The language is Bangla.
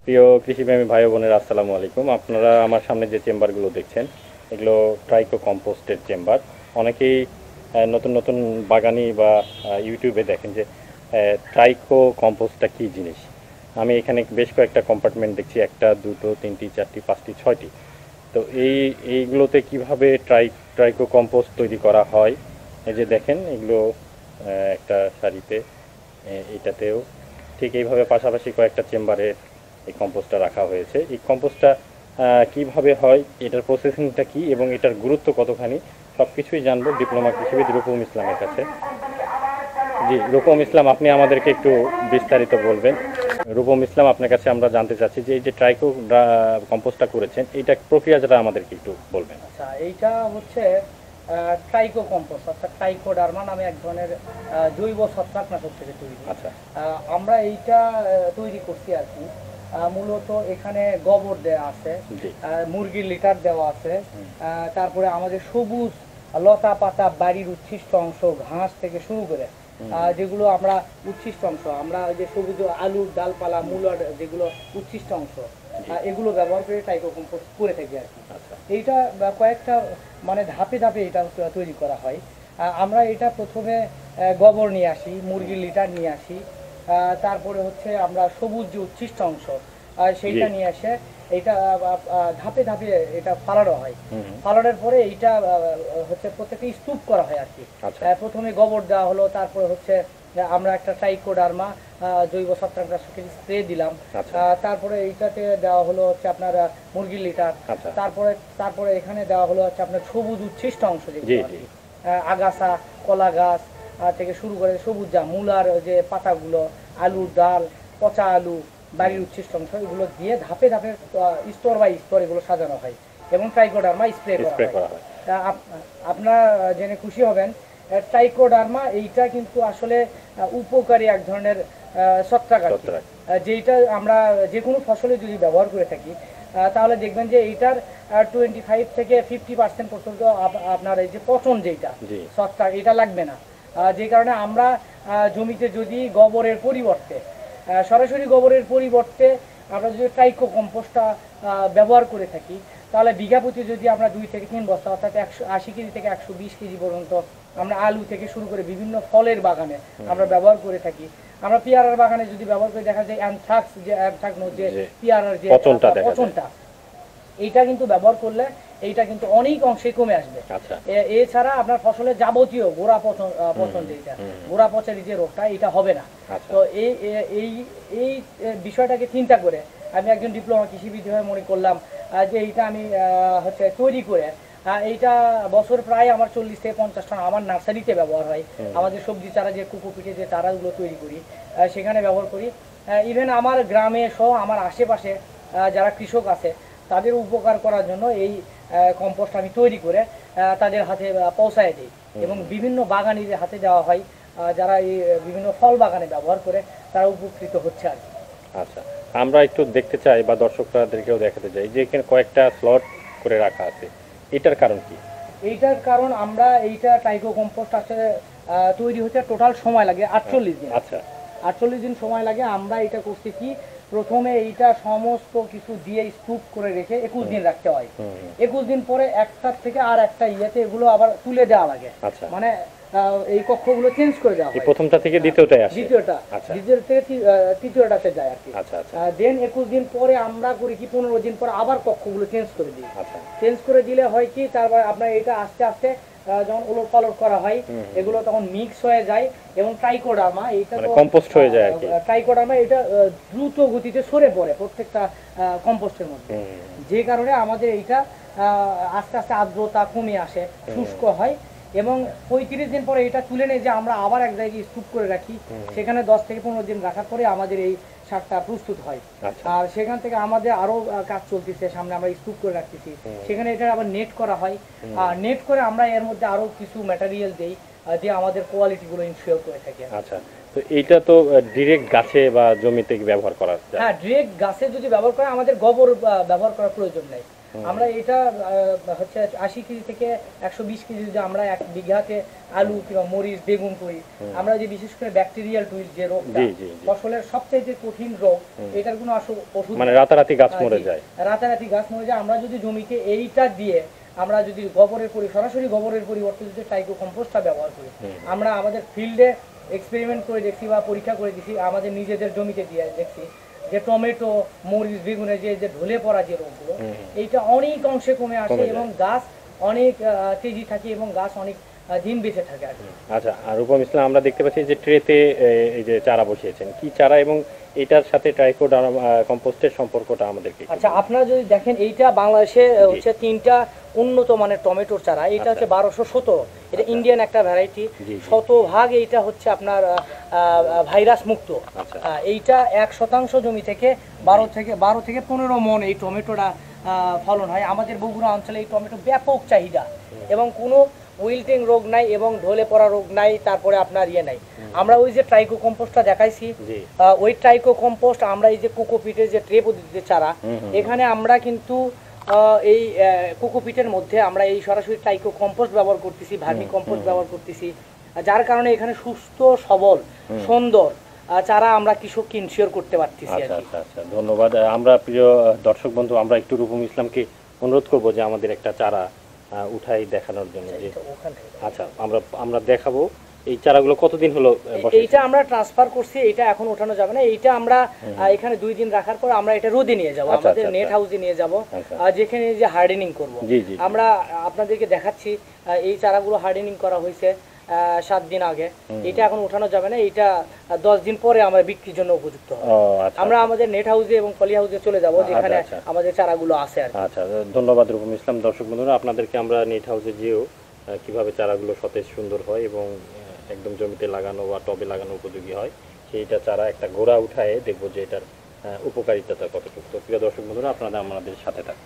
প্রিয় কৃষিপ্রেমী ভাই ও বোনেরা আসসালামু আলাইকুম। আপনারা আমার সামনে যে চেম্বারগুলো দেখছেন এগুলো ট্রাইকো কম্পোস্টের চেম্বার। অনেকেই নতুন নতুন বাগানি বা ইউটিউবে দেখেন যে ট্রাইকো কম্পোস্টটা কী জিনিস। আমি এখানে বেশ কয়েকটা কম্পার্টমেন্ট দেখছি, একটা দুটো তিনটি চারটি পাঁচটি ছয়টি। তো এইগুলোতে কিভাবে ট্রাইকো কম্পোস্ট তৈরি করা হয়, এই যে দেখেন এগুলো একটা সারিতে, এইটাতেও ঠিক এইভাবে পাশাপাশি কয়েকটা চেম্বারে এই কম্পোস্টটা রাখা হয়েছে। এই কম্পোস্টটা কিভাবে হয়, এটার প্রসেসিংটা কি এবং এটার গুরুত্ব কতখানি, সব কিছুই জানবো ডিপ্লোমা কৃষিবিদ রূপম ইসলামের কাছে। জি রূপম ইসলাম, আপনি আমাদেরকে একটু বিস্তারিত বলবেন। রূপম ইসলাম, আপনার কাছে আমরা জানতে চাচ্ছি যে এই যে ট্রাইকো কম্পোস্টটা করেছেন, এইটা প্রক্রিয়াটা আমাদেরকে একটু বলবেন। আচ্ছা, এইটা হচ্ছে ট্রাইকো কম্পোস্ট অর্থাৎ ট্রাইকোডার্মা নামে এক ধরনের জৈব ছত্রাকনাশক থেকে তৈরি। আচ্ছা, আমরা এইটা তৈরি করছি আর কি। মূলত এখানে গোবর দেওয়া আছে, মুরগির লিটার দেওয়া আছে, তারপরে আমাদের সবুজ লতা পাতা, বাড়ির উচ্ছিষ্ট অংশ, ঘাস থেকে শুরু করে যেগুলো আমরা উচ্ছিষ্ট অংশ, আমরা যে সবুজ আলুর ডালপালা মূলার যেগুলো উচ্ছিষ্ট অংশ, এগুলো ব্যবহার করে ট্রাইকো কম্পোস্ট করে থাকি আর কি। এইটা কয়েকটা মানে ধাপে ধাপে এটা তৈরি করা হয়। আমরা এটা প্রথমে গোবর নিয়ে আসি, মুরগির লিটার নিয়ে আসি, তারপরে হচ্ছে আমরা সবুজ যে উচ্ছিষ্ট অংশ সেইটা নিয়ে আসে এইটা ধাপে ধাপে এটা ফালানো হয়। ফালানোর পরে এইটা হচ্ছে প্রত্যেকটা স্তূপ করা হয় আর কি। প্রথমে গোবর দেওয়া হলো, তারপরে হচ্ছে আমরা একটা ট্রাইকোডার্মা জৈব ছত্রাকনাশকের স্প্রে দিলাম, তারপরে এইটাতে দেওয়া হলো হচ্ছে আপনার মুরগির লিটার, তারপরে এখানে দেওয়া হলো হচ্ছে আপনার সবুজ উচ্ছিষ্ট অংশ যেগুলো আর কি, আগাছা, কলা গাছ থেকে শুরু করে সবুজ যা মূলার যে পাতাগুলো, আলুর ডাল, পচা আলু, বাড়ির উচ্ছিষ্ট অংশ, এগুলো দিয়ে ধাপে ধাপে স্তর বাই স্তর এগুলো সাজানো হয় এবং ট্রাইকোডার্মা স্প্রে করা হয়। আপনারা জেনে খুশি হবেন, ট্রাইকোডার্মা এইটা কিন্তু আসলে উপকারী এক ধরনের ছত্রাক, যেটা আমরা যে কোনো ফসলে যদি ব্যবহার করে থাকি তাহলে দেখবেন যে এইটার 25 থেকে 50% পর্যন্ত আপনার এই যে পচন যেটা ছত্রাক এটা লাগবে না। যে কারণে আমরা জমিতে যদি গোবরের পরিবর্তে সরাসরি গোবরের পরিবর্তে আমরা যদি ট্রাইকো কম্পোস্টটা ব্যবহার করে থাকি তাহলে বিঘা প্রতি যদি আমরা 2 থেকে 3 বস্তা অর্থাৎ 180 কেজি থেকে 120 কেজি পর্যন্ত আমরা আলু থেকে শুরু করে বিভিন্ন ফলের বাগানে আমরা ব্যবহার করে থাকি। আমরা পেয়ারার বাগানে যদি ব্যবহার করে দেখা যায় অ্যানথ্রাক্স যে পেয়ারার যে পচনটা, এইটা কিন্তু ব্যবহার করলে এইটা কিন্তু অনেক অংশে কমে আসবে। এছাড়া আপনার ফসলের যাবতীয় গোড়া পচন যেটা গোড়া পচের যে রোগটা এটা হবে না। তো এই বিষয়টাকে চিন্তা করে আমি একজন ডিপ্লোমা কৃষিবিদ হয়ে মনে করলাম যে এইটা আমি হচ্ছে তৈরি করে এইটা বছর প্রায় আমার 40 থেকে 50 টন আমার নার্সারিতে ব্যবহার হয়। আমাদের সবজি চারা যে কুকুপিঠে যে চারাগুলো তৈরি করি সেখানে ব্যবহার করি। ইভেন আমার গ্রামে সহ আমার আশেপাশে যারা কৃষক আছে তাদের উপকার করার জন্য এই কম্পোস্ট আমি তৈরি করে তাদের হাতে পৌঁছায় দিই এবং বিভিন্ন বাগানিদের হাতে দেওয়া হয়, যারা এই বিভিন্ন ফল বাগানে ব্যবহার করে তারা উপকৃত হচ্ছে আর কি। আচ্ছা, আমরা একটু দেখতে চাই বা দর্শকদেরকেও দেখাতে চাই যে এখানে কয়েকটা স্লট করে রাখা আছে, এটার কারণ কি? এইটার কারণ আমরা এইটা ট্রাইকো কম্পোস্ট আসলে তৈরি হতে টোটাল সময় লাগে 48 দিন। আচ্ছা, 48 দিন সময় লাগে। আমরা এটা করছি কি, প্রথমে এইটা সমস্ত কিছু দিয়ে স্তূপ করে রেখে 21 দিন রাখতে হয়। 21 দিন পরে একটার থেকে আর একটা ইয়েতে এগুলো আবার তুলে দেওয়া লাগে, মানে এই কক্ষগুলো চেঞ্জ করে দেওয়া হয়। প্রথমটা থেকে দ্বিতীয়টায় আসে, দ্বিতীয় থেকে তৃতীয়টাতে যায় আর কি। দেন 21 দিন পরে আমরা করি কি 15 দিন পরে আবার কক্ষগুলো চেঞ্জ করে দিই। চেঞ্জ করে দিলে হয় কি, তারপর আপনার এটা আস্তে আস্তে যখন ওলট পালট করা হয় এগুলো তখন মিক্স হয়ে যায় এবং ট্রাইকোডার্মা এইটা তো কম্পোস্ট হয়ে যায় আর কি। ট্রাইকোডার্মা এটা দ্রুত গতিতে সরে পড়ে প্রত্যেকটা কম্পোস্টের মধ্যে, যে কারণে আমাদের এইটা আস্তে আস্তে আর্দ্রতা কমে আসে, শুষ্ক হয় এবং 35 দিন পরে এটা তুলে নেই যে আমরা আবার এক জায়গায় স্তূপ করে রাখি, সেখানে 10 থেকে 15 দিন রাখার পরে আমাদের এই সারটা প্রস্তুত হয়। আর সেখান থেকে আমাদের আরো কাজ চলতেছে, সামনে আমরা স্তূপ করে রাখতেছি, সেখানে এটা আবার নেট করা হয়। আর নেট করে আমরা এর মধ্যে আরো কিছু ম্যাটেরিয়াল দেই যে আমাদের কোয়ালিটি গুলো ইনশিওর করে থাকে। আচ্ছা, তো এইটা তো ডাইরেক্ট গাছে বা জমিতে ব্যবহার করা যায়? হ্যাঁ, ডাইরেক্ট গাছে যদি ব্যবহার করে আমাদের গোবর ব্যবহার করার প্রয়োজন নেই। আমরা এটা হচ্ছে 80 কেজি থেকে 120 কেজি যদি আমরা এক বিঘাতে আলু কিংবা মরিচ বেগুন করি, আমরা যে বিশেষ করে ব্যাকটেরিয়াল টুইল যে রোগটা ফসলের সবচেয়ে যে কঠিন রোগ, এটার কোনো ওষুধ মানে রাতারাতি গাছ মরে যায়, রাতারাতি গাছ মরে যায়। আমরা যদি জমিতে এইটা দিয়ে আমরা যদি গোবরের সরাসরি গোবরের পরিবর্তে যদি ট্রাইকো কম্পোস্টটা ব্যবহার করি, আমরা আমাদের ফিল্ডে এক্সপেরিমেন্ট করে দেখছি বা পরীক্ষা করে দেখছি, আমাদের নিজেদের জমিতে দিয়ে দেখছি যে টমেটো মরিচ বেগুনের যে ঢলে পড়া যে রোগগুলো, এইটা অনেক অংশে কমে আসে এবং গাছ অনেক তেজি থাকে এবং গাছ অনেক দিন বেঁচে থাকে আর কি। আচ্ছা, আর রূপম ইসলাম, আমরা দেখতে পাচ্ছি যে ট্রেতে এই যে চারা বসিয়েছেন, কি চারা এবং এটার সাথে ট্রাইকোডার্মা কম্পোস্টের সম্পর্কটা আমাদেরকে? আচ্ছা, আপনারা যদি দেখেন এইটা বাংলাদেশে হচ্ছে 3টা উন্নত মানের টমেটোর চারা। এটা হচ্ছে 1217, এটা ইন্ডিয়ান একটা ভ্যারাইটি, শতভাগ এইটা হচ্ছে আপনার ভাইরাস মুক্ত। এইটা 1% জমি থেকে 12 থেকে 15 মন এই টমেটোটা ফলন হয়। আমাদের বগুড়া অঞ্চলে এই টমেটো ব্যাপক চাহিদা এবং কোনো উইল্টিং রোগ নাই এবং ঢলে পড়া রোগ নাই, তারপরে আপনার নাই। আমরা ওই যে ট্রাইকো কম্পোস্টটা দেখাইছি, ওই ট্রাইকো কম্পোস্ট আমরা এই যে কোকোপিটের যে ট্রে পদ্ধতিতে চারা, এখানে আমরা কিন্তু এই কোকোপিটের মধ্যে আমরা এই সরাসরি ট্রাইকো কম্পোস্ট ব্যবহার করতেছি, ভার্মি কম্পোস্ট ব্যবহার করতেছি, যার কারণে এখানে সুস্থ সবল সুন্দর চারা আমরা কৃষককে ইনশিওর করতে পারতেছি। আচ্ছা, ধন্যবাদ। আমরা প্রিয় দর্শক বন্ধু, আমরা একটু রূপম ইসলামকে অনুরোধ করব যে আমাদের একটা চারা উঠাই দেখানোর জন্য। আচ্ছা, আমরা দেখাবো। এই চারাগুলো কতদিন হলো? এইটা আমরা ট্রান্সফার করছি, এটা এখন ওঠানো যাবে না। এইটা আমরা এখানে 2 দিন রাখার পর আমরা এটা রোদে নিয়ে যাব, আমাদের নেট হাউসে নিয়ে যাব, যেখানে যে হার্ডেনিং করব। আমরা আপনাদেরকে দেখাচ্ছি এই চারাগুলো হার্ডেনিং করা হয়েছে 7 দিন আগে। এটা এখন ওঠানো যাবে না, এটা 10 দিন পরে আমরা বিক্রির জন্য উপযুক্ত হবে। আমরা আমাদের নেট হাউসে এবং পলি হাউসে চলে যাব, যেখানে আমাদের চারাগুলো আছে আর কি। আচ্ছা, ধন্যবাদ রূপম ইসলাম। দর্শক বন্ধুরা, আপনাদেরকে আমরা নেট হাউসে যেও কিভাবে চারাগুলো সতেজ সুন্দর হয় এবং একদম জমিতে লাগানো বা টবে লাগানো উপযোগী হয়, সেইটা চারা একটা গোড়া উঠায় দেখবো যে এটার উপকারিতাটা কতটুকু। তো প্রিয় দর্শক বন্ধুরা, আপনারা আমাদের সাথে থাকুন।